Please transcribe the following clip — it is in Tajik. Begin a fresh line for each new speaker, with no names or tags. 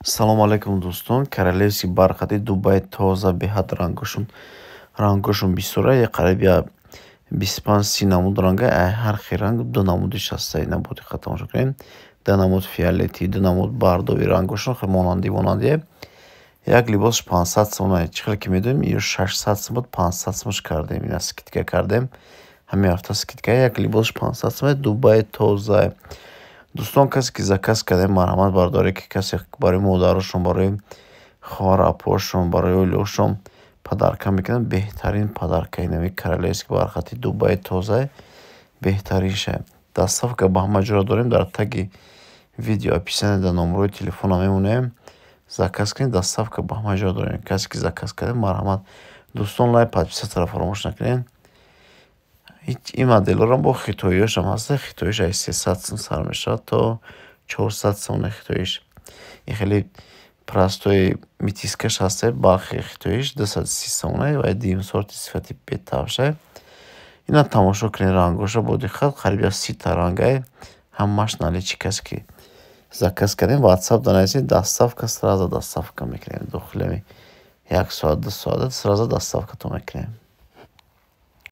Салом алейкум дӯстон. Королевский бархати Дубай тоза беҳад рангошун бисёра қариб 25-30 намуд ранга ҳар хел ранг ду намудиш ҳаста. Набуди тамошо кунем. Ду намуд фиолетӣ, ду намуд бардови рангошун хеле монандӣ. Як либос 500 сом. Чӣ хеле ки медонем, ё 600 сом буд, 500 сомш кардем. Ина скидка кардем. Ҳамин ҳафта скидка. Як либос 500 сом. Дубай тоза. Дӯстон, касе ки заказ кардем, марҳамат бардоред, ки касе барои модарошон, барои хоҳар-апошон, барои оилаошон падарка мекунад, беҳтарин падарка инами королевский бархати Дубай тоза беҳтаринша. Доставка ба ҳама ҷоя дорем. Дар таги видео описание дар номерои телефона мемонем. Заказ кунед, доставка ба ҳама ҷоя дорем. Касе ки заказ кардем, марҳамат. Дӯстон, лайк, подписатора фаромӯш накунед. این مدل رو با خیتویش هم هست. خیتویش از 300 سون سر میشه تا 400 سون خیتویش. این خیلی پرستوی میتیسکش هسته. با خیتویش 230 سونه و دیم سورتی صفتی پیت تاوشه. اینا تماشا کنید رنگوش با دقت. قریب 30 تا رنگه همش نالیچی کسی که заказ کردیم واتساپ دانایید доставка сразу доставка میکنیم. داخل 1 ساعت 2 ساعت сразу доставка تو میکنیم.